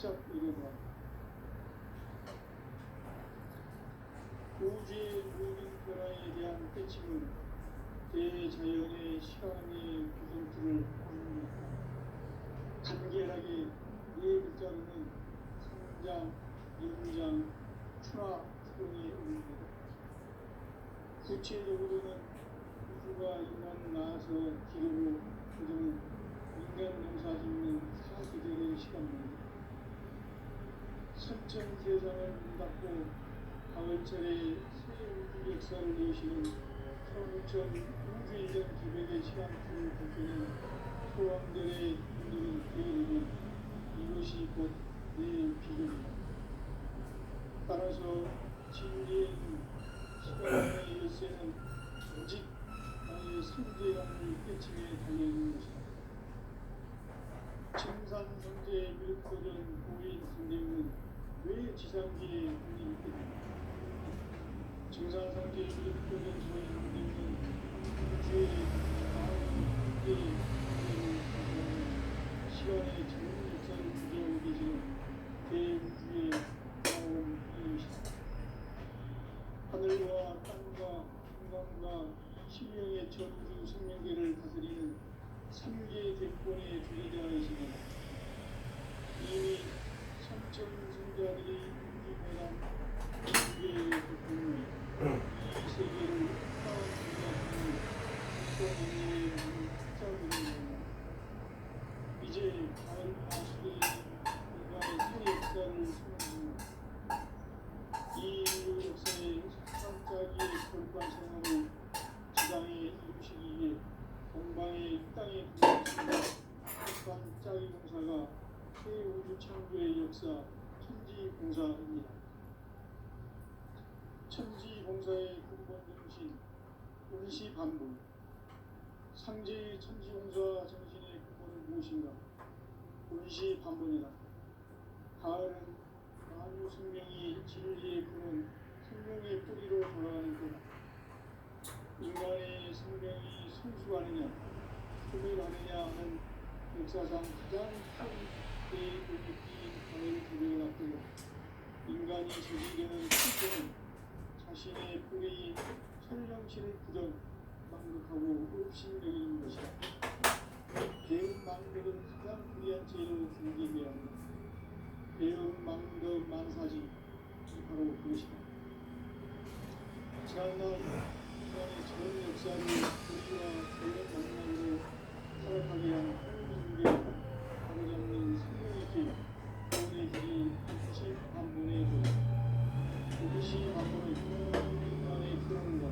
직접 이루어다. 우주의 모든 변화에 대한 깨침은 대자연의 시간의 구성틀을 보입니다. 간결하게 네 글자로는 성장, 연장, 출하, 수동이 있습니다. 구체적으로는 우주가 인간을 낳아서 기르고 그들은 인간 농사 짓는 사시대의 시간입니다. 선천 세상을 문닫고 가을철에 새 우주 역사를 여시는 15,000 우주 이전 기백의 시간표를 벗기는 소왕들의 눈들은 게으르면 이것이 곧 내 비극이다. 따라서 진리의 시간의 열쇠는 오직 나의 성재감을 깨침에 달려있는 것이다. 증산성제의 밀크도전 고인 선생님은 왜 지상기에 눈이 있겠는가? 증산성제의 밀크도전 고인 선생님은 우주의 마음의 문제에 시간의 전문 역사를 주제하고 계시는 대우주의 마음이시다. 하늘과 땅과 중간과 신명의 전우주 생명계를 다스리는 3개 대권의 주제자이시다. 이미 3천 승자들이 우주회랑 우주계의 대권을 이 세계를 쌓아준다는 국가민의 국자들입니다. 이제 가을 마수들이 인간의 새 역사를 선언합니다. 이 인류 역사의 반짝이의 거룩한 생활을 지상에 이루시기 위해 동방의 땅에 부딪히는 반짝이 공사가 새 우주 창조의 역사 천지공사입니다. 천지공사의 근본 정신 운시반복. 상제의 천지공사 정신의 근본은 무엇인가? 운시반복이다. 가을은 만유 생명이 진리의 근원 생명의 뿌리로 돌아가는 거다. 인간의 생명이 성숙하느냐 소멸하느냐 하는 역사상 가장 큰 대국익인 가을 주제를 앞두고 인간이 저지르는 실패는 자신의 뿌리인 천령실을 부정 망극하고 업신여기는 것이다. 배은 망덕은 가장 불리한 죄를 생기게 합니다. 배은 망덕 만사지 바로 그것이다. 지난날 인간의 전 역사를 우리와 전력 만남으로 살아가게 한 한민국에 바로잡는 생명의 길, 구원의 길이 운시반복의 길. 운시반복은 인간의 구원과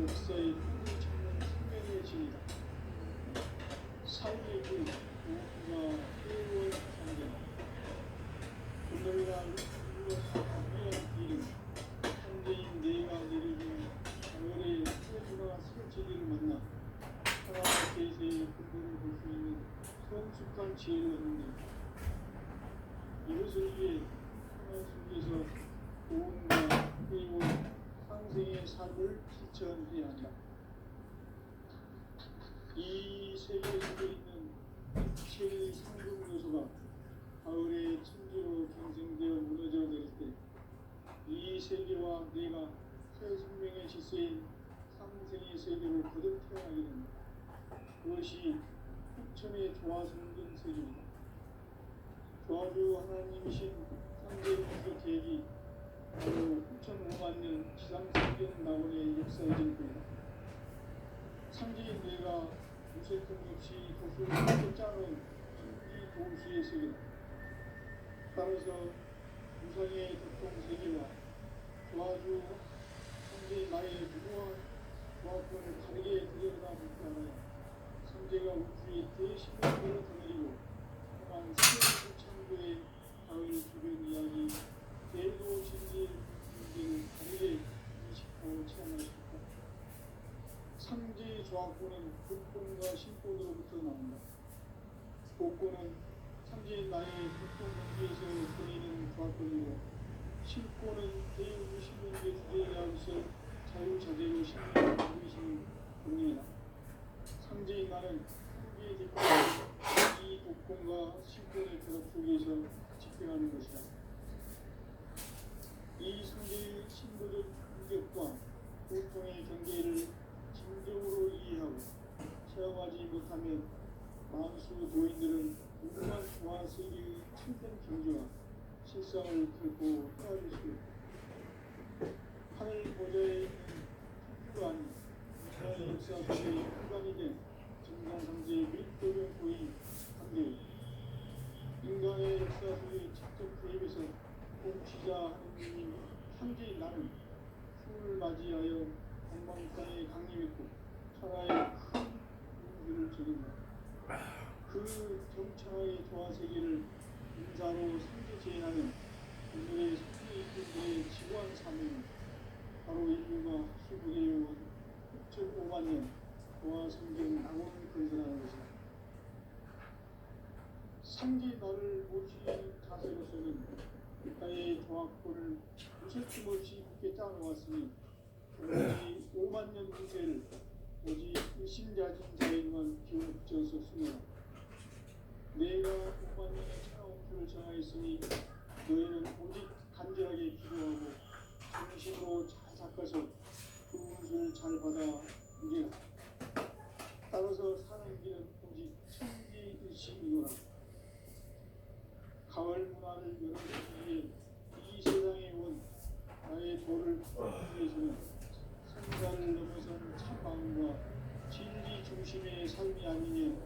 역사의 꿈을 찾는 생명의 진이다. 삶의 길, 무엇인가 회원 상대다. 오늘날 인류의 길은 현재인 내가 내려준 가을의 세주가 새지리를 만나 하나님의 계세의 근본을 볼 수 있는 성숙한 지혜를 얻는다. 이것을 위해 하나님 속에서 고운과 회원, 상생의 삶을 실천해야 한다. 이 세계에 있는 일체의 상금 요소가 가을의 천지로 경생되어 무너져 내릴 때 이 세계와 내가 새 생명의 질서인 상생의 세계를 거듭 태어나게 됩니다. 그것이 후천의 조화성근 세계입니다. 조화주 하나님이신 상대 우주 계획이 바로 후천 5만 년 지상생전 낙원의 역사의 증거입니다. 상제인 뇌가 무색함 없이 도수를 짜놓은 천지 도수의 세계다. 따라서 무상의 도통 세계와 조화주 상제인 나의 누구와 조화권을 다르게 들여다볼 줄 알아야 상제가 우주의 대신명으로 드러내리고 또한 세계의 창조의 가을 주변 이야기 대도 진리의 문제를 다르게 인식하고 체험할 수 있다. 상제의 조화권은 복권과 신권으로부터 나온다. 복권은 상제인 나의 보통 경계에서 보이는 조화권이고 신권은 대우주 신명계 주제자로서 자유자재로 신명을 보이시는 권리이다. 상제인 나는 상제의 대가로 이 복권과 신권의 결합 속에서 집행하는 것이다. 이 성계의 신부적 인격과 고통의 경계를 진정으로 이해하고 체험하지 못하면 만수 도인들은 온갖 조화 세계의 참된 경지와 실상을 결코 헤아릴 수 없다. 하늘 보좌에 있는 천주가 아닌 인간의 역사 속의 일관이 된 정상상제의 밀도령고의 관계, 인간의 역사 속에 직접 개입해서 공치자 하느님이 현재 나는 수을 맞이하여 공방땅에 강림했고 천하의 큰 용기를 적인다. 그 정천하의 조화세계를 인사로 상주제하는 오늘의 성지인들의 지구한 사명은 바로 인류가 수부해온 6.5만 년 조화성경 낙원을 건설하는 것이다. 상지 나를 모시는 자세로서는 나의 조화권을 무색힘 없이 굳게 짜놓았으니 오직 5만 년 문제를 오직 일심자진 자에게만 기울여서 수노라. 내가 5만 년의 천하옥표를 정하였으니 너희는 오직 간절하게 기도하고 정신으로 잘 닦아서 그 운수를 잘 받아 이기라. 따라서 사는 길은 오직 천지일심이노라. 가을 문화를 열어주기 위해 이 세상에 온 나의 도를 풀기 위해서는 생사를 넘어선 참마음과 진리 중심의 삶이 아니면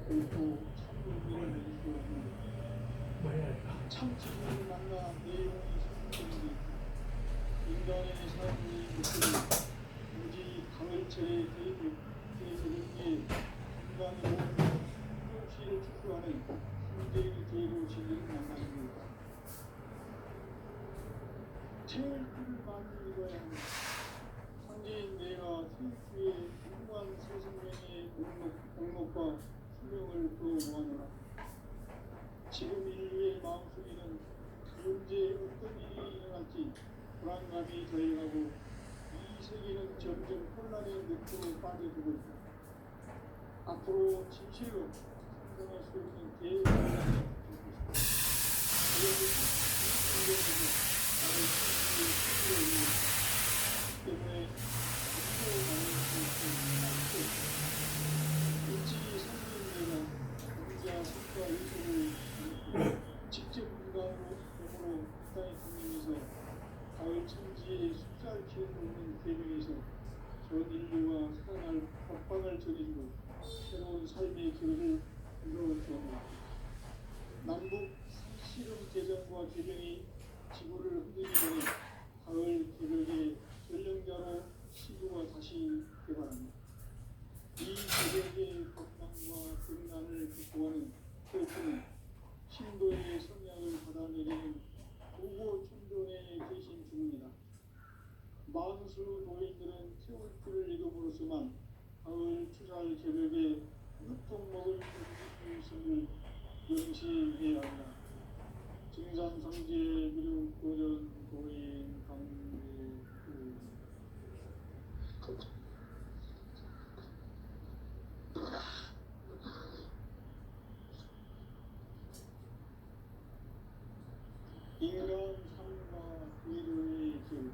결코 참 의미를 낼 수 없는 것. 참 진리를 만나 내 영혼이 성공되는 인간의 삶의 목표는 오직 가을철에 대부분의 인간의 모든 통치를 추구하는 현대의 대로 진리를 만나는 것이다. 체일주를 많이 읽어야 합니다. 상제인 내가 체일주의 무한 세생명의 목록과 수명을 그어모아노라. 지금 인류의 마음속에는 언제 어떤 일이 일어날지 불안감이 더해가고 이 세계는 점점 혼란의 늪으로 빠져들고 있다. 앞으로 진실로 상상할 수 없는 대응을 때문에 일찍이 성도인들은 공자 성과 의소를 직접 인간으로 몸으로 땅에 강림해서 가을 천지의 숫자를 키워놓는 계명에서 전 인류와 살아날 법방을 전해주고 새로운 삶의 길을 이루어주었다. 남북 씨름 개정과 개병이 지구를 흔들기 전에 가을 개벽의 전령자로 시구가 다시 개발합니다. 이 개벽의 법망과 등난을 극복하는 혈투는 신도의 성향을 받아내리는 고고 천존에 계신 중입니다. 만수 도인들은 태울주를 읽음으로써만 가을 추살 개벽의 흙통먹을 의식을 명시해야 한다. 증산성제 미륵 고전 도인 강례 인간 삶과 의료의 길.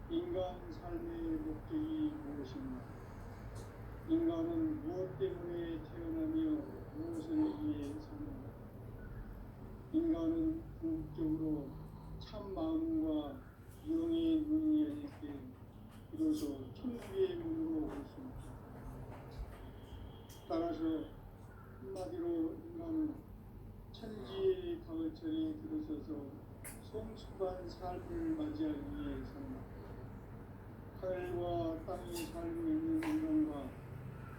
인간 삶의 목적이 무엇인가? 인간은 무엇 때문에 태어나며 무엇을 위해 사는가? 인간은 궁극적으로 참 마음과 영의 눈이 열릴 때 비로소 천국의 문으로 올 수 있다. 따라서 한마디로 인간은 천지의 가을철에 들어서서 성숙한 삶을 맞이하기 위해 산다. 하늘과 땅의 삶을 있는 인간과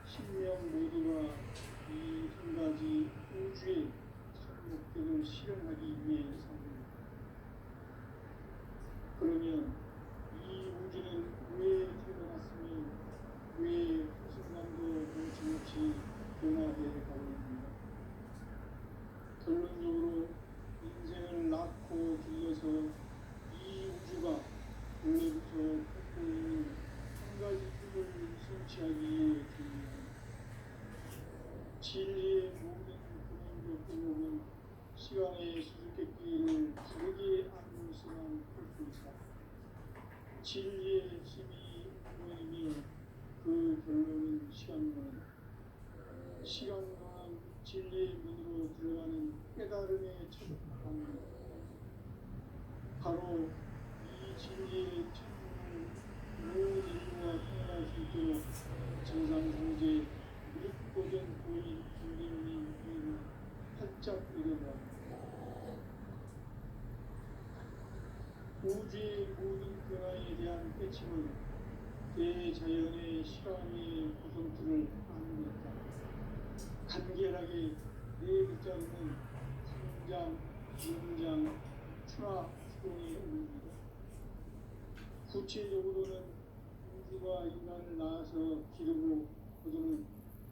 신명 모두가 이 한 가지 우주의 참 목적을 실현하기 위해 삽니다. 그러면 이 우주는 왜 태어났으며 왜 한순간도 거침없이 변화해 가고 있는가? 결론적으로 인생을 낳고 길러서 이 우주가 원래부터 갖고 있는 한 가지 꿈을 성취하기 위해 중요합니다. 진리의 모든 근원적 의목은 시간의 수수께끼를 다르게 안무스한 풀풀이다. 진리의 힘이 원이며 그 결론은 시간론. 시간론은 진리의 문으로 들어가는 깨달음의 첫 방문. 바로 이 진리의 천문을 모든 인류가 통과할 수 있도록 정상상제 무릇보전 고인 선생님이 이를 활짝 열어보았다. 우주의 모든 변화에 대한 깨침은 대자연의 실험의 구성틀을 아닙니까? 간결하게 네 글자로는 성장, 성장, 추락, 추동이 옵니다. 구체적으로는 우주가 인간을 낳아서 기르고 거두는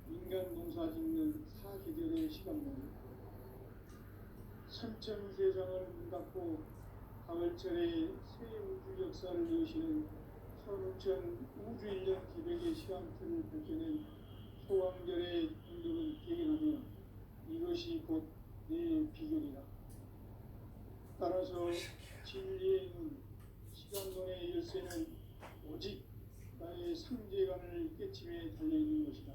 인간 농사 짓는 사계절의 시간입니다. 선천세상을 문 닫고 가을철에 새 우주 역사를 여시는 선우천 우주 1년 기백의 시간틀을 밝혀낸 소왕절의 공덕은 대견하며 이것이 곧 내 비결이다. 따라서 진리의 문, 시간론의 열쇠는 오직 나의 상제관을 깨침에 달려있는 것이다.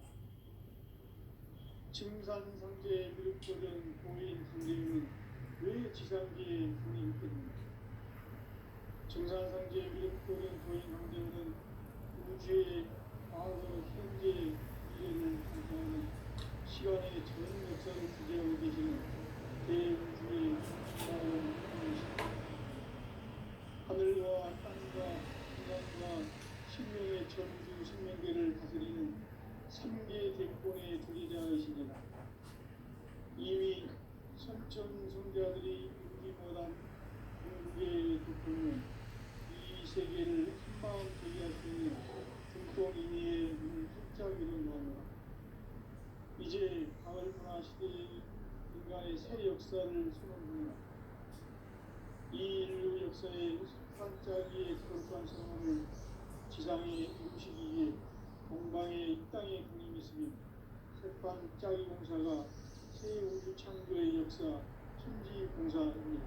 증산상제의 미륵도전 고인 선생님은 왜 지상계의 군인입니까? 증산상제의 미륵도전 고인 선생님은 우주의 과거, 현재, 미래를 감상하는 시간의 전 역사를 주재하고 계시는 대우주의 사원 분이십니다. 하늘과 땅과 인간과 sinh 명의 전우주 생명계를 다스리는 3계 대권의 주제자이십니다. 이미 선천성자들이 이루지 못한 궁극의 덕분은 이 세계를 한마음 되게 할 수 있는 중동인의의 문을 활짝 열어놓았노라. 이제 가을 문화 시대의 인간의 새 역사를 선언합니다. 이 인류 역사의 반짝이의 거룩한 성함을 지상에 움직이기 위해 동방의 이 땅의 군임이 있으며 새반짝이 공사가 새 우주 창조의 역사 천지공사입니다.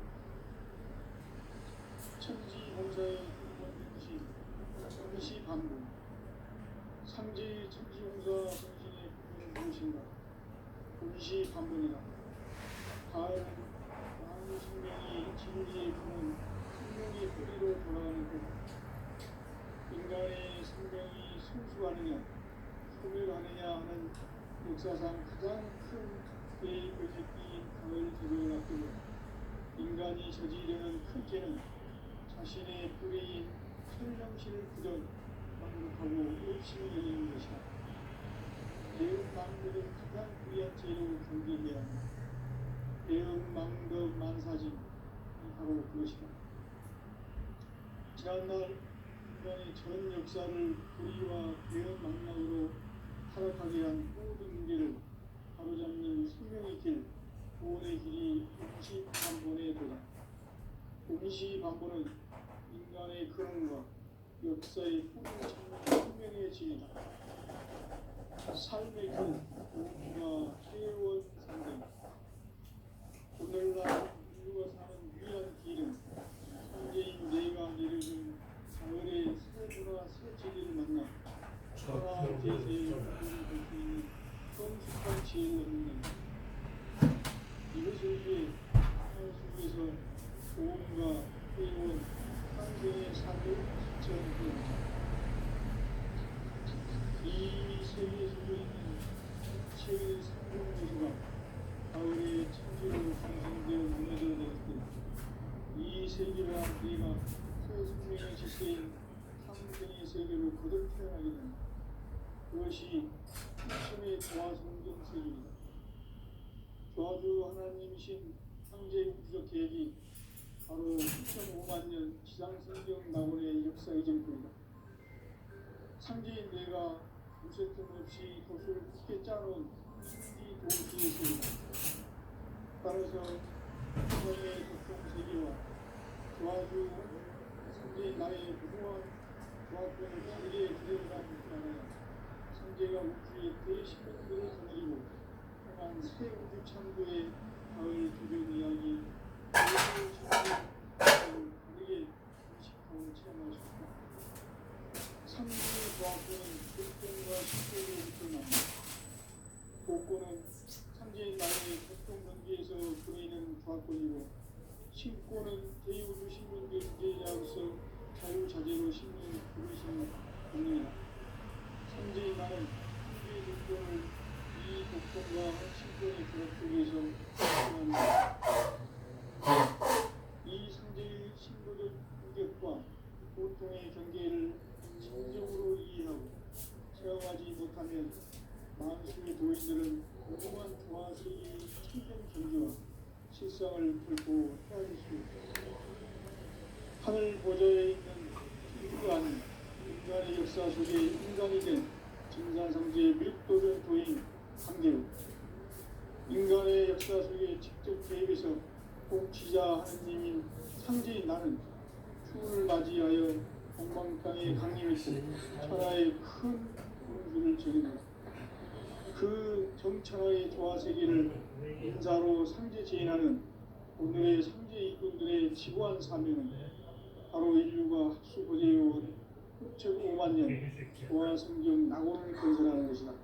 천지공사의 근본 뜻이 임시반복. 상제의 천지공사 정신의 근본은 무엇인가? 임시반복이다. 가을은 많은 생명이 진리의 품은 생명의 뿌리로 돌아가는 것. 인간의 생명이 순수하느냐 소멸하느냐 하는 역사상 가장 큰 대표적인 가을 제도를 앞두고 인간이 저지르는 큰 죄는 자신의 뿌리인 설령실을 부정 반복하고 의심을 열리는 것이다. 대응망덕은 가장 불리한 죄로 경계해야 합니다. 대응망덕 만사짐이 바로 그것이다. 지난날 인간의 전 역사를 불의와 대응망락으로 타락하게 한 모든 문제를 바로잡는 생명의 길, 구원의 길이 임시반본의 도다. 임시반본은 인간의 근원과 역사의 뿌리를 찾는 생명의 진이다. 삶의 길, 우주가 회원상대이다. 오늘날 인류가 사는 유일한 길은 상제인 내가 내려준 가을의 새 문화 새 진리를 만나 천하 대세의 우주를 볼 수 있는 성숙한 지혜를 얻는 것이다. 이것을 위해 하늘속에서 고음과 회원, 환경의 삶을 실천합니다. 이 세계에 쏟아있는 최의 상공도시가 가을의 천지로 상승되어 무너져 내릴 때 이 세계와 내가 새 생명의 질서인 상생의 세계로 거듭 태어나게 됩니다. 그것이 하나님의 조화성경 세계입니다. 조화주 하나님이신 창제 우주적 계획이 바로 2.5만 년 지상성경 낙원의 역사 이전입니다. 창제인 뇌가 무쇠 틈 없이 도수를 굳게 짜놓은 신기 도시의 세계입니다. 따라서 하나님의 독종 세계와 조화주 창제인 나의 무궁한 조합권을 다르게 들여다보지 않아야 창제가 우주의 대신명들을 거느리고 향한 새 우주 창조의 가을 조변 이야기 신고는 대우주 신분들에게서 자유자재로 신는 그릇이 없느니라. 선지의 나는 후대의 눈동을 이 독성과 신권의 드럽 속에서 발견합니다. 이 상제의 신고적 인격과 보통의 경계를 진정으로 이해하고 체험하지 못하면 만수의 도인들은 무궁한 조화세계의 참된 경지와 실상을 결코 헤아릴 수 없다. 하늘 보좌에 있는 인간, 인간의 역사 속에 인간이 된 증산상제의 밀도전 도인 상제우, 인간의 역사 속에 직접 개입해서 공치자 하느님인 상제인 나는 추운을 맞이하여 동방땅에 강림했고 천하의 큰 운수를 전했다. 그 정천하의 조화세계를 인사로 상제 제인하는 오늘의 상제 일꾼들의 지구한 사명은 바로 인류가 합수고대해온 흡적 5만 년 조화성경 낙원을 건설하는 것이다.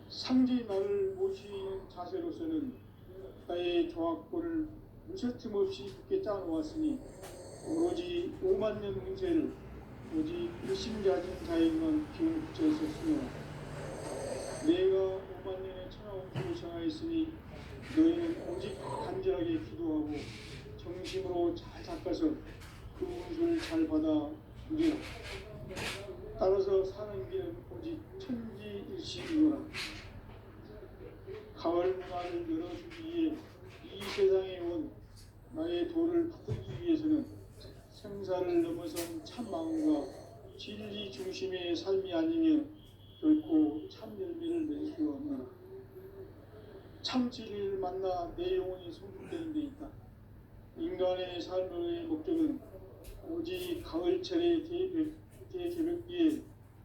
상제의 나를 모시는 자세로서는 나의 조합권을 무셔틈 없이 굳게 짜놓았으니 오로지 5만 년 운세를 오직 의심가진 자에게만 기운 붙여서 수명하라. 내가 5만 년의 천하 운수를 정하였으니 너희는 오직 간절하게 기도하고 정심으로 잘 닦아서 그 운수를 잘 받아 누리라. 따라서 사는 길은 오직 천지일시이오라. 가을 문화를 열어주기 위해 이 세상에 온 나의 도를 받들기 위해서는 생사를 넘어선 참 마음과 진리 중심의 삶이 아니면 결코 참 열매를 맺을 수 없노라. 참 진리를 만나 내 영혼이 성숙되는 데 있다. 인간의 삶의 목적은 오직 가을철의 대개벽기에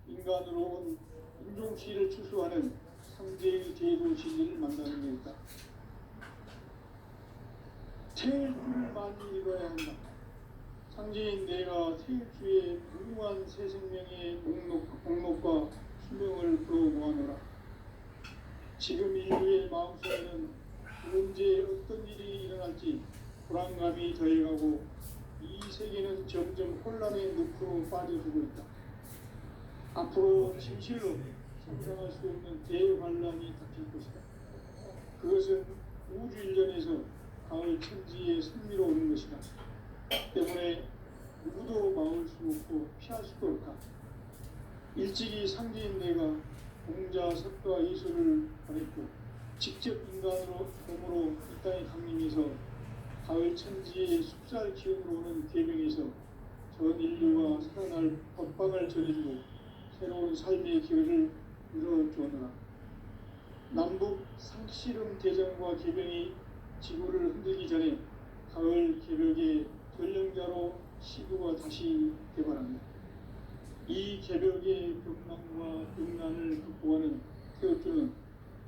인간으로 온 인종시를 추수하는 상제의 대도 진리를 만나는 데 있다. 태일주를 많이 읽어야 한다. 상제인 내가 태일주의 무궁한 새 생명의 목록과 수명을 불어 모아노라. 지금 인류의 마음속에는 언제 어떤 일이 일어날지 불안감이 더해가고 이 세계는 점점 혼란의 늪으로 빠져들고 있다. 앞으로 진실로 상상할 수 없는 대환란이 닥칠 것이다. 그것은 우주 일련에서 가을 천지에 승리로오는 것이다. 때문에 누구도 막을 수 없고 피할 수도 없다. 일찍이 상제인 내가 공자, 석가, 이수를 보냈고 직접 인간으로 몸으로 이 땅에 강림해서 가을 천지의 숲살 기운으로 오는 계명에서 전 인류가 살아날 법방을 저지르고 새로운 삶의 기회를 이뤄주었노라. 남북 상씨름 대전과 계병이 지구를 흔들기 전에 가을 개벽의 전령자로 시구가 다시 개발합니다. 이 개벽의 벽난과 벽난을 극복하는 태엽주는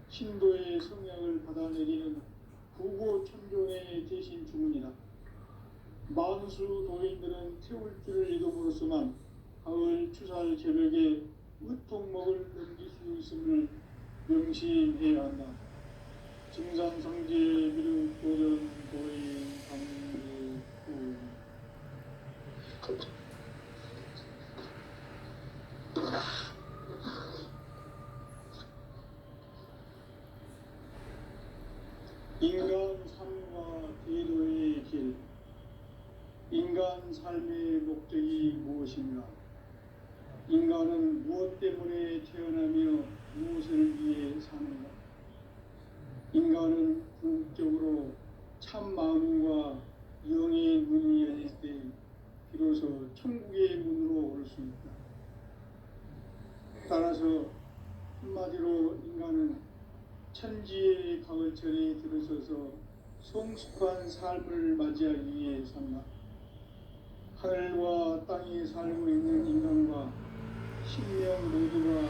신도의 성약을 받아내리는 구고천존의 대신 주문이다. 만수 도인들은 태울주를 읽음으로써만 가을 추살 개벽의 으통목을 넘길 수 있음을 명심해야 한다. 증산상제 미륵도전 도인 강구구 인간 삶과 대도의 길. 인간 삶의 목적이 무엇인가? 인간은 무엇 때문에 태어나며 무엇을 위해 사는가? 인간은 궁극적으로 참 마음과 영의 문이 열릴 때 비로소 천국의 문으로 올 수 있다. 따라서 한마디로 인간은 천지의 가을철에 들어서서 성숙한 삶을 맞이하기 위해 산다. 하늘과 땅에 살고 있는 인간과 신명 모두가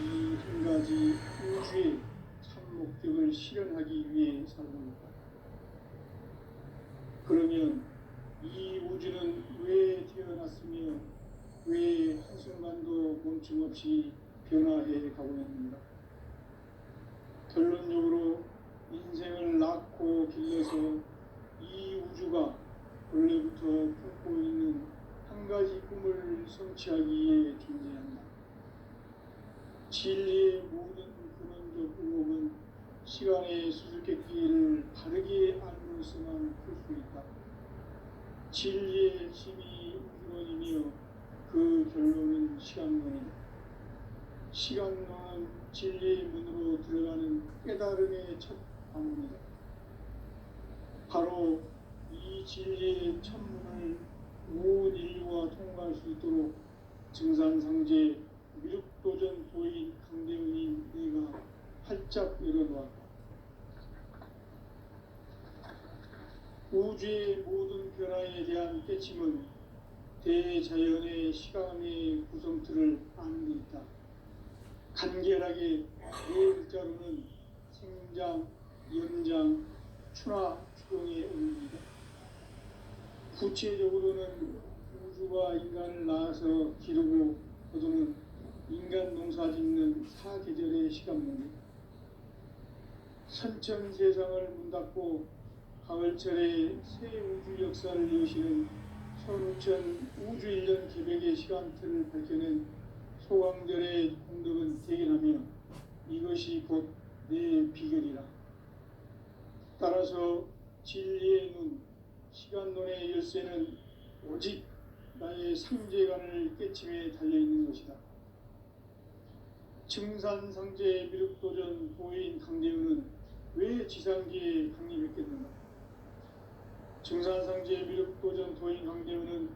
이 한 가지 우주의 참 목적을 실현하기 위해 살고 있다. 그러면 이 우주는 왜 태어났으며 왜 한순간도 멈춤없이 변화해 가고 있는가? 결론적으로 인생을 낳고 길러서 우주가 원래부터 품고 있는 한 가지 꿈을 성취하기 위해 존재한다. 진리의 모든 근원적 의혹은 시간의 수수께끼를 바르게 알므로서만 풀 수 있다. 진리의 핵심이 근원이며 그 결론은 시간론이다. 시간론은 진리의 문으로 들어가는 깨달음의 첫 방문이다. 바로 이 진리의 첫 문을 온 인류가 통과할 수 있도록 증산상제 미륵도전 도인 강대훈인 내가 활짝 열어놓았다. 우주의 모든 변화에 대한 깨침은 대자연의 시간의 구성틀을 아는 데 있다. 간결하게 네 글자로는 생장, 연장, 추나 추동의 의미이다. 구체적으로는 우주가 인간을 낳아서 기르고 거두는 인간 농사 짓는 사계절의 시간문이 선천 세상을 문 닫고 가을철에 새 우주 역사를 여시는 선우천 우주 1년 계백의 시간틀을 밝혀낸 소강절의 공덕은 대견하며 이것이 곧 내 비결이라. 따라서 진리의 눈, 시간론의 열쇠는 오직 나의 상제관을 깨침에 달려있는 것이다. 증산상제 미륵도전 도인 강대훈은 왜 지상계에 강림했겠는가? 증산상제 미륵도전 도인 강대훈은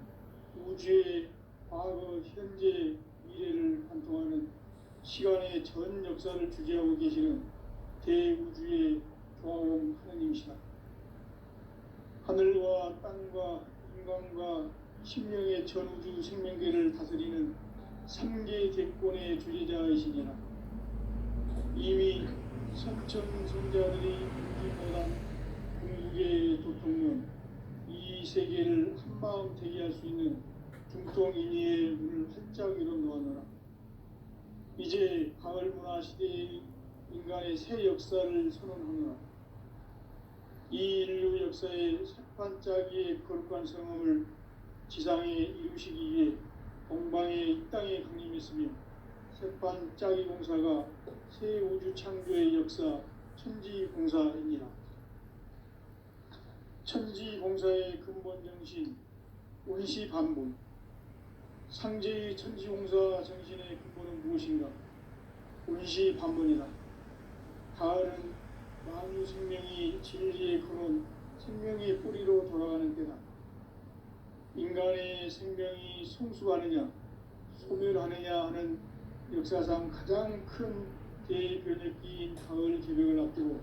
우주의 과거, 현재, 미래를 관통하는 시간의 전 역사를 주재하고 계시는 대우주의 조화음 하느님이시다. 하늘과 땅과 인간과 심령의 전우주 생명계를 다스리는 3계 객권의 주제자이시니라. 이미 선천성자들이 인기보단 궁극의 도통론 이 세계를 한마음 되게 할 수 있는 중통인의의 문을 활짝 열어놓았노라. 이제 가을 문화 시대의 인간의 새 역사를 선언하노라. 이 인류 역사의 색반짝이의 거룩한 성험을 지상에 이루시기 위해 동방의 이 땅에 강림했으며 색반짝이 공사가 새 우주 창조의 역사 천지공사이니라. 천지공사의 근본 정신 운시반본. 상제의 천지공사 정신의 근본은 무엇인가? 운시반본이다. 가을은 만유 생명이 진리의 근원, 생명의 뿌리로 돌아가는 때다. 인간의 생명이 성숙하느냐, 소멸하느냐 하는 역사상 가장 큰 대변혁기인 가을 개벽을 앞두고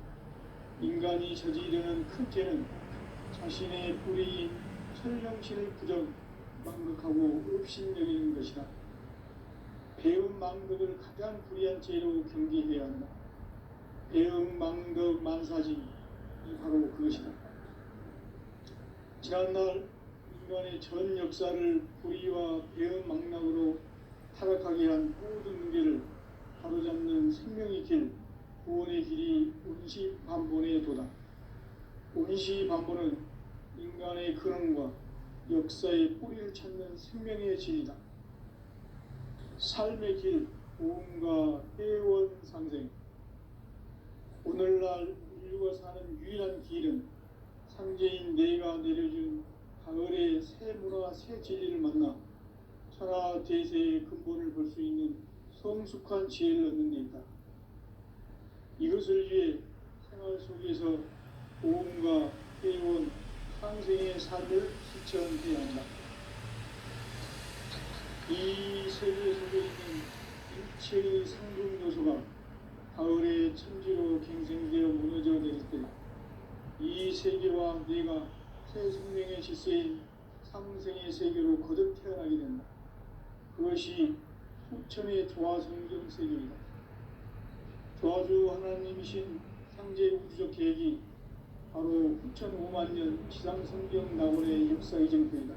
인간이 저지르는 큰 죄는 자신의 뿌리인 철령신을 부정, 망극하고 업신여기는 것이다. 배움 망덕을 가장 불의한 죄로 경계해야 한다. 배움 망덕 만사지 이 바로 그것이다. 지난날 인간의 전 역사를 불의와 배움 망락으로 타락하게 한 모든 문제를 바로잡는 생명의 길, 구원의 길이 운시반본의 도다. 운시반본은 인간의 근원과 역사의 뿌리를 찾는 생명의 진리다. 삶의 길, 보험과 회원 상생. 오늘날 인류가 사는 유일한 길은 상제인 내가 내려준 가을의 새 문화, 새 진리를 만나 천하 대세의 근본을 볼 수 있는 성숙한 지혜를 얻는 데 있다. 이것을 위해 생활 속에서 보험과 회원, 상생의 삶을 실천해야 한다. 이 세계 속에 있는 일체의 상중 요소가 가을의 천지로 갱생되어 무너져 내릴 때 이 세계와 내가 새 생명의 질서인 상생의 세계로 거듭 태어나게 된다. 그것이 후천의 조화성경 세계이다. 조화주 하나님이신 상제 우주적 계획이 바로 후천 5만년 지상성경 낙원의 역사 이정표이다.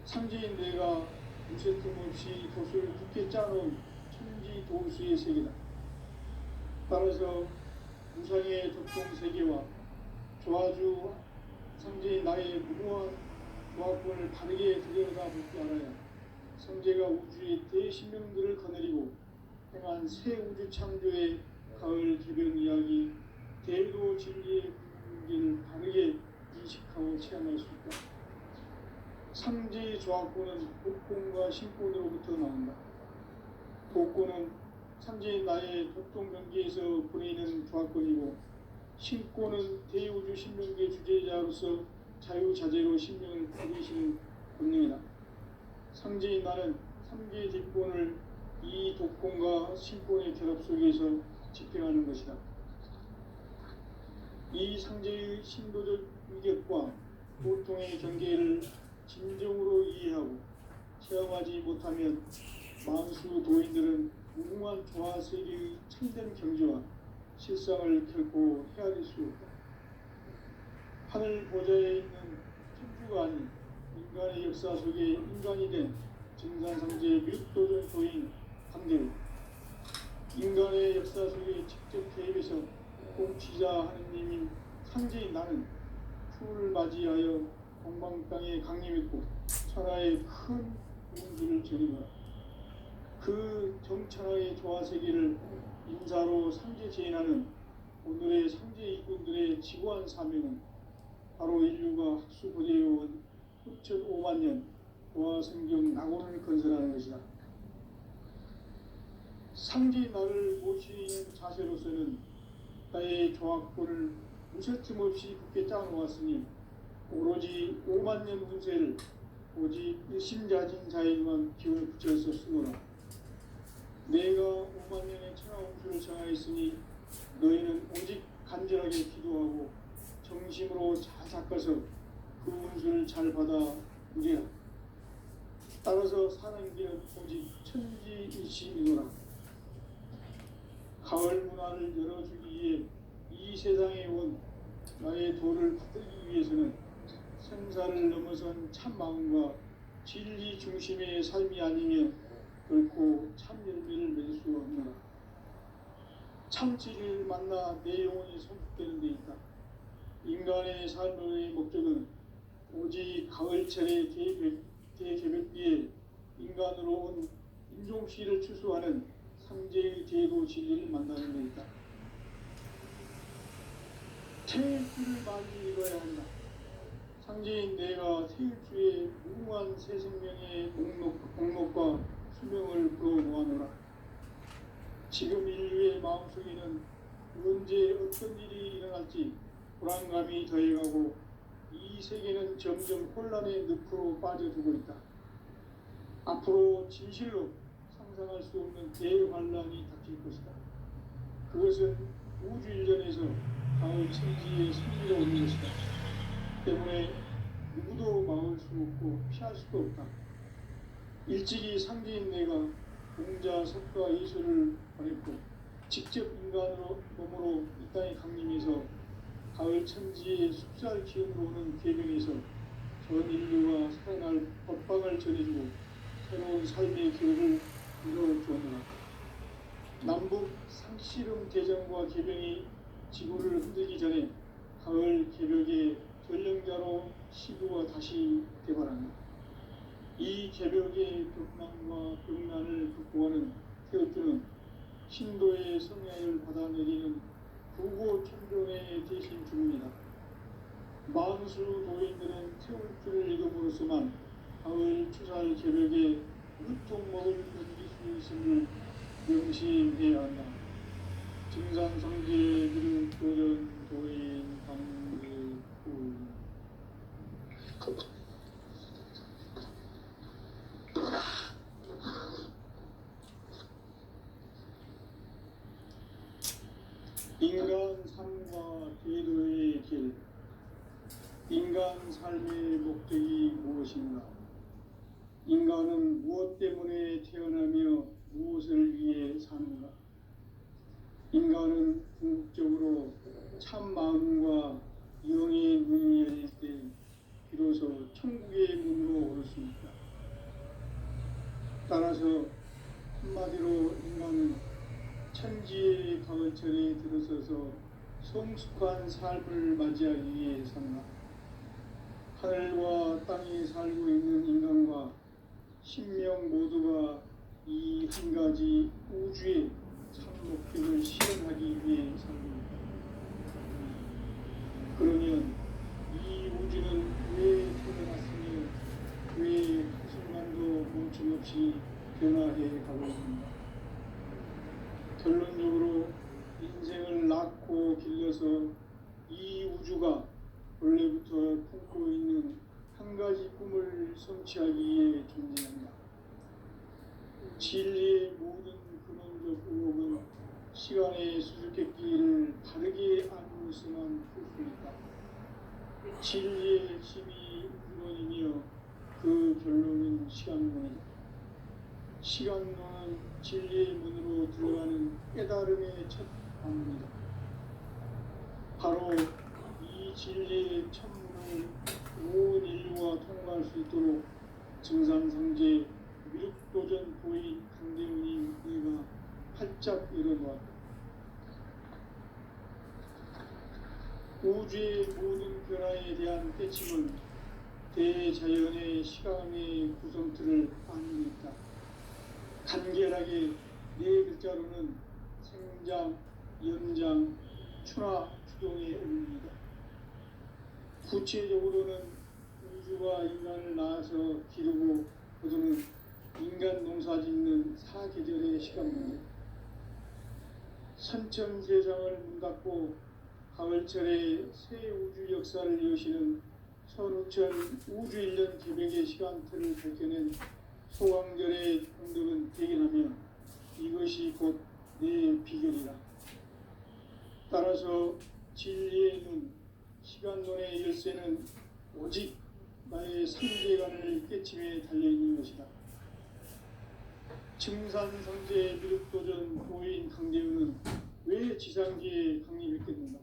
상제인 내가 무쇠 틈 없이 돛을 굳게 짜놓은 천지 도수의 세계다. 따라서 무상의 도통 세계와 조화주 성제인 나의 무궁한 조합권을 바르게 들여다볼 줄 알아야 성제가 우주의 대신명들을 거느리고 행한 새 우주 창조의 가을 개변 이야기, 대도 진리의 문제를 바르게 인식하고 체험할 수 있다. 삼지의 조합권은 복권과 신권으로부터 나온다. 복권은 삼지의 나의 독동 경계에서 보내는 조합권이고, 신권은 대우주 신명계 주제자로서 자유자재로 신명을 누리시는 본능이다. 삼지의 나는 삼계의 뒷권을 이 독권과 신권의 결합 속에서 집행하는 것이다. 이 상제의 신도적 위격과 보통의 경계를 진정으로 이해하고 체험하지 못하면 만수 도인들은 무궁한 조화세계의 참된 경지와 실상을 결코 헤아릴 수 없다. 하늘 보좌에 있는 천주가 아닌 인간의 역사 속에 인간이 된 증산상제 뮤도전 도인 강대로 인간의 역사 속에 직접 개입해서 공치자 하느님인 상제인 나는 추를 맞이하여 동방 땅에 강림했고 천하의 큰 운수를 전이노라. 그 정천하의 조화세계를 인사로 상제 제인하는 오늘의 상제 이꾼들의 지구한 사명은 바로 인류가 학수고대해온 6,500만 년 조화성경 낙원을 건설하는 것이다. 상제인 나를 모시는 자세로서는 나의 조합권을 무쇠틈 없이 굳게 짜놓았으니 오로지 5만 년 운세를 오직 일심자진 자에게만 기운을 붙여서 쓰노라. 내가 5만 년의 천하 운수를 정하였으니 너희는 오직 간절하게 기도하고 정심으로 잘 닦아서 그 운수를 잘 받아 누리라. 따라서 사는 길은 오직 천지일심이노라. 가을 문화를 열어주기 위해 이 세상에 온 나의 도를 받들기 위해서는 생사를 넘어선 참 마음과 진리 중심의 삶이 아니면 결코 참 열매를 맺을 수 없노라. 참 진리를 만나 내 영혼이 성숙되는 데 있다. 인간의 삶의 목적은 오직 가을철의 대개벽기에 인간으로 온 인종시를 추수하는 상제의 제도 진리를 만나는 데 있다. 태일주를 많이 읽어야 한다. 상제인 내가 태일주의 무궁한 새 생명의 목록과 수명을 불어모아노라. 지금 인류의 마음속에는 언제 어떤 일이 일어날지 불안감이 더해가고 이 세계는 점점 혼란의 늪으로 빠져들고 있다. 앞으로 진실로 상상할 수 없는 대환란이 닥칠 것이다. 그것은 우주 일전에서 가을 천지의 승리가 오는 것이다. 때문에 누구도 막을 수 없고 피할 수도 없다. 일찍이 상제인 내가 공자, 석가, 예수를 보냈고 직접 인간으로 몸으로 이 땅에 강림해서 가을 천지의 숲살 기운으로 오는 계명에서 전 인류가 살아날 법방을 전해주고 새로운 삶의 기회를 이루어주었노라. 남북 상씨름 대전과 계명이 지구를 흔들기 전에 가을 개벽의 전령자로 시구가 다시 개발한다. 이 개벽의 격망과 병난을 극복하는 태극주는 신도의 성야를 받아내리는 부고 천종의 대신 주문이다. 만수 도인들은 태울주를 읽음으로써만 가을 추살 개벽의 유통목을 견딜 수 있음을 명심해야 한다. 증산상제들 도전 도인 강대구 인간 삶과 제도의 길. 인간 삶의 목적이 무엇인가? 인간은 무엇 때문에 태어나며 무엇을 위해 사는가? 인간은 궁극적으로 참 마음과 영의 눈이 열릴 때 비로소 천국의 문으로 오를 수 있다. 따라서 한마디로 인간은 천지의 가을철에 들어서서 성숙한 삶을 맞이하기 위해 산다. 하늘과 땅에 살고 있는 인간과 신명 모두가 이 한 가지 우주의 참 목적을 실현하기 위해 삽니다. 그러면 이 우주는 왜 태어났으며 왜 한순간도 멈춤없이 변화해 가고 있는가? 결론적으로 인생을 낳고 길러서 이 우주가 원래부터 품고 있는 한 가지 꿈을 성취하기 위해 존재한다. 진리의 모든 근원적 의혹은 시간의 수수께끼를 바르게 알고서만 풀 수 있다. 진리의 핵심이 근원이며 그 결론은 시간론이다. 시간론은 진리의 문으로 들어가는 깨달음의 첫 방문이다. 바로 이 진리의 천문을 온 인류가 통과할 수 있도록 증산성제 미륵도전 보인 강대훈이 내가 활짝 열어놓았다. 우주의 모든 변화에 대한 깨침은 대자연의 시간의 구성틀을 안내했다. 간결하게 네 글자로는 생장, 연장, 추나 추동의 의미이다. 구체적으로는 우주가 인간을 낳아서 기르고 거두는 인간 농사 짓는 사계절의 시간입니다. 선천세상을 문닫고 가을철에 새 우주 역사를 여시는 선우천 우주일년 개백의 시간틀을 밝혀낸 소강절의 공덕은 대견하며 이것이 곧 내 비결이다. 따라서 진리의 눈, 시간론의 열쇠는 오직 나의 삼재간을 깨침에 달려있는 것이다. 증산성제 미륵도전 보인 강대훈은 왜 지상계에 강림했겠는가?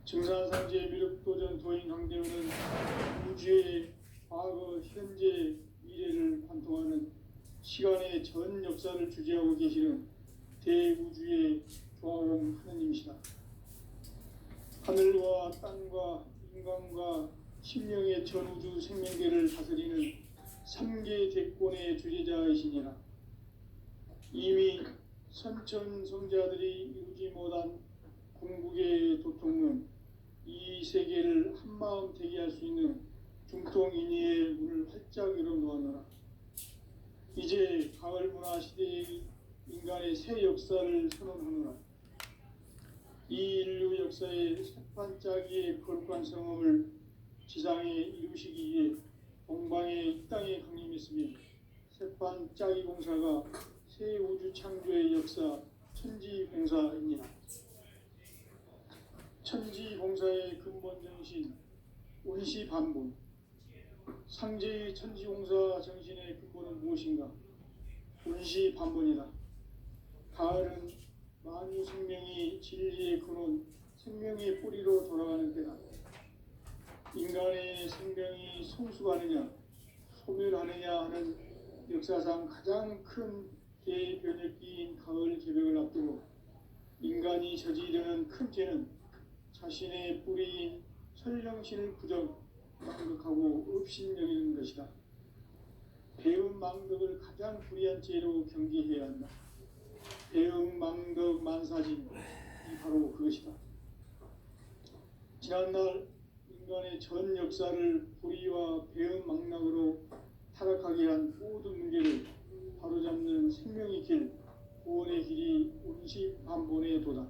증산성제 미륵도전 도인 강대훈은 우주의 과거, 현재, 미래를 관통하는 시간의 전 역사를 주재하고 계시는 대우주의 조화공 하느님이시다. 하늘과 땅과 인간과 신령의 전우주 생명계를 다스리는 3계 대권의 주재자이시니라. 이미 선천성자들이 이루지 못한 궁극의 도통은 이 세계를 한마음 되게 할 수 있는 중통인의의 문을 활짝 열어놓았노라. 이제 가을 문화 시대의 인간의 새 역사를 선언하노라. 이 인류 역사의 새판짜기의 거룩한 성험을 지상에 이루시기 위해 동방의 이 땅에 강림했으며 새판짜기 공사가 새 우주 창조의 역사 천지공사입니다. 천지공사의 근본 정신 운시반본. 상제의 천지공사 정신의 근본은 무엇인가? 운시반본이다. 가을은 만유 생명이 진리의 근원, 생명의 뿌리로 돌아가는 때다. 인간의 생명이 성숙하느냐, 소멸하느냐 하는 역사상 가장 큰 대변혁기인 가을 개벽을 앞두고 인간이 저지르는 큰 죄는 자신의 뿌리인 설령신을 부정, 망극하고 업신여기는 것이다. 배움 망덕을 가장 불의한 죄로 경계해야 한다. 배움 망덕 만사진이 바로 그것이다. 지난날 인간의 전 역사를 불의와 배움 망락으로 타락하게 한 모든 문제를 바로잡는 생명의 길, 구원의 길이 운시반본의 도다.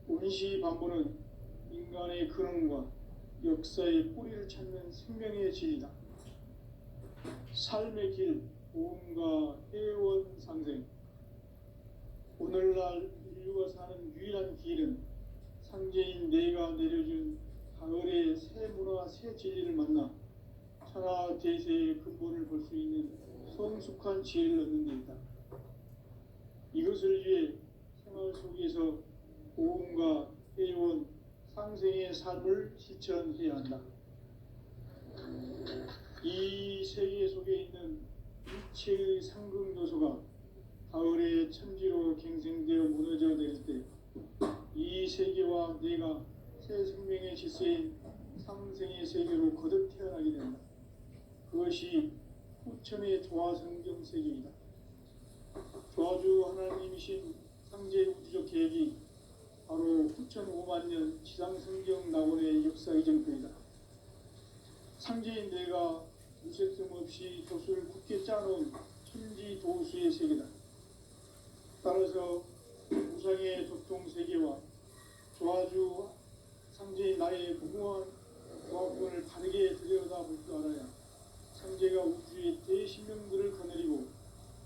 운시반본은 인간의 근원과 역사의 뿌리를 찾는 생명의 진리다. 삶의 길, 보험과 회원 상생. 오늘날 인류가 사는 유일한 길은 상제인 내가 내려준 가을의 새 문화, 새 진리를 만나 천하 대세의 근본을 볼 수 있는 성숙한 지혜를 얻는 데 있다. 이것을 위해 생활 속에서 보험과 회원, 상생의 삶을 실천해야 한다. 이 세계 속에 있는 일체의 상승도소가 가을의 천지로 갱생되어 무너져 내릴 때 이 세계와 내가 새 생명의 질서인 상생의 세계로 거듭 태어나게 된다. 그것이 후천의 조화성경 세계이다. 조화주 하나님이신 상제 우주적 계획이 바로 후천 5만 년 지상성경 낙원의 역사 이정표이다. 상제인 내가 무색점 없이 도수를 굳게 짜놓은 천지 도수의 세계다. 따라서 우상의 도통 세계와 조화주 상제인 나의 무모한 조합권을 바르게 들여다볼 줄 알아야 상제가 우주의 대신명들을 거느리고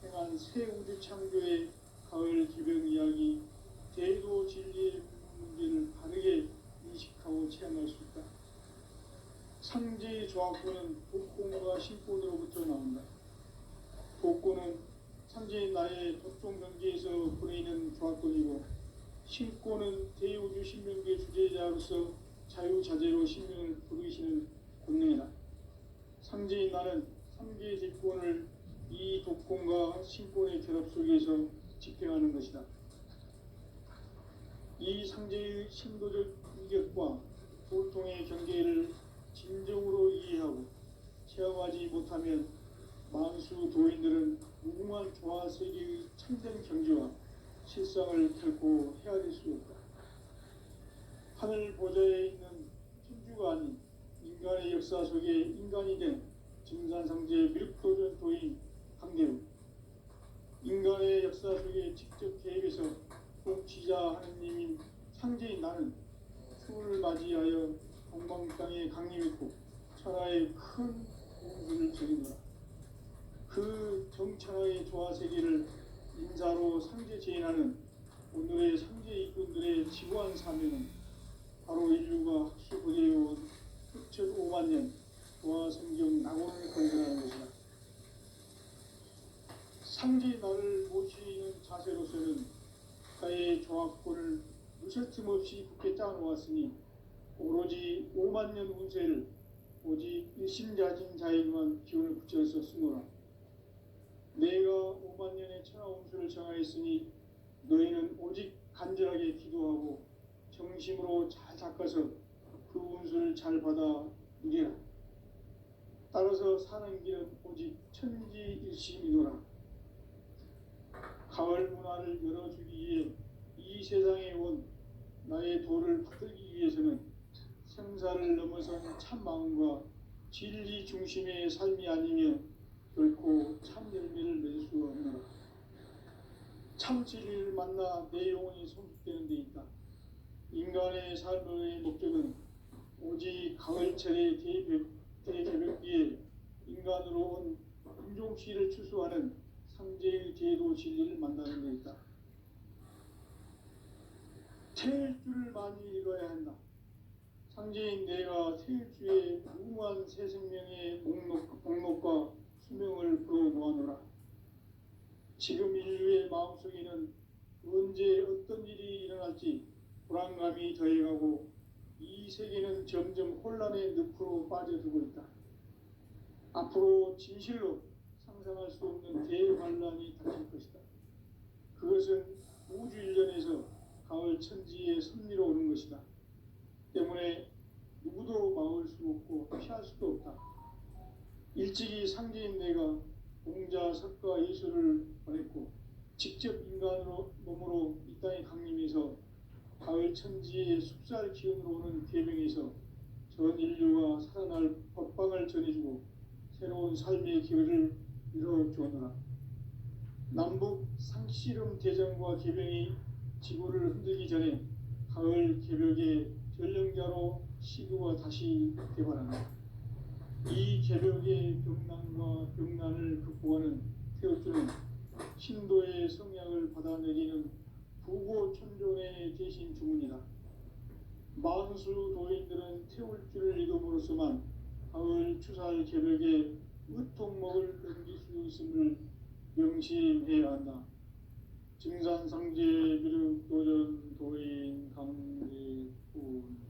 행한 새 우주 창조의 가을 기병 이야기, 대도 진리의 문제를 바르게 인식하고 체험할 수 있다. 상제의 조합권은 복권과 신권으로부터 나온다. 복권은 상제인 나의 도통 경계에서 보내는 조합권이고, 신권은 대우주 신명계 주제자로서 자유자재로 신명을 부르시는 권능이다. 상제인 나는 3개의 직권을 이 독권과 신권의 결합 속에서 집행하는 것이다. 이 상제의 신도적 인격과 보통의 경계를 진정으로 이해하고 체험하지 못하면 만수 도인들은 무궁한 조화 세계의 참된 경지와 실상을 결코 헤아릴 수 없다. 하늘 보좌에 있는 천주가 아닌 인간의 역사 속에 인간이 된 증산상제 미륵도전 도인 강대우, 인간의 역사 속에 직접 계획해서 통치자 하느님인 상제인 나는 추운을 맞이하여 동방 땅에 강림했고 천하의 큰 공주를 저리노라. 그 정천하의 조화세계를 인사로 상제 제인하는 오늘의 상제 일꾼들의 지구한 사명은 바로 인류가 학수부대해온 후천 5만 년 조화성경 낙원을 건설하는 것이다. 상제 나를 모시는 자세로서는 나의 조합권을 무설틈 없이 굳게 짜놓았으니 오로지 5만 년 운세를 오직 일심자진 자에게만 기운을 붙여서 쓰노라. 내가 5만 년의 천하 운수를 정하였으니 너희는 오직 간절하게 기도하고 정심으로 잘 닦아서 그 운수를 잘 받아 누리라. 따라서 사는 길은 오직 천지일심이노라. 가을 문화를 열어주기 위해 이 세상에 온 나의 도를 받들기 위해서는 생사를 넘어선 참 마음과 진리 중심의 삶이 아니며 결코 참 열매를 낼 수 없노라. 참 진리를 만나 내 영혼이 성숙되는 데 있다. 인간의 삶의 목적은 오직 가을철의 대개벽기에 인간으로 온 인종시를 추수하는 상제의 제도 진리를 만나는 데 있다. 태일주를 많이 읽어야 한다. 상제인 내가 태일주의 무궁한 새 생명의 목록과 수명을 풀어놓아노라. 지금 인류의 마음속에는 언제 어떤 일이 일어날지 불안감이 더해가고 이 세계는 점점 혼란의 늪으로 빠져들고 있다. 앞으로 진실로 상상할 수 없는 대환란이 닥칠 것이다. 그것은 우주 일련에서 가을 천지의 섭리로 오는 것이다. 때문에 누구도 막을 수 없고 피할 수도 없다. 일찍이 상제인 내가 공자, 석가, 예수를 보냈고 직접 인간으로 몸으로 이 땅에 강림해서 가을 천지의 숲살 기운으로 오는 계명에서 전 인류가 살아날 법방을 전해주고 새로운 삶의 기회를 이뤄주었노라. 남북 상씨름 대전과 계병이 지구를 흔들기 전에 가을 개벽의 전령자로 시구가 다시 개발한다. 이 개벽의 병난과 병난을 극복하는 태우주는 신도의 성약을 받아내리는 부고천존의 대신 주문이다. 만수 도인들은 태울주를 읽음으로써만 가을 추살 개벽의 의통목을 넘길 수 있음을 명심해야 한다. 증산상제 미륵도전 도인 강제군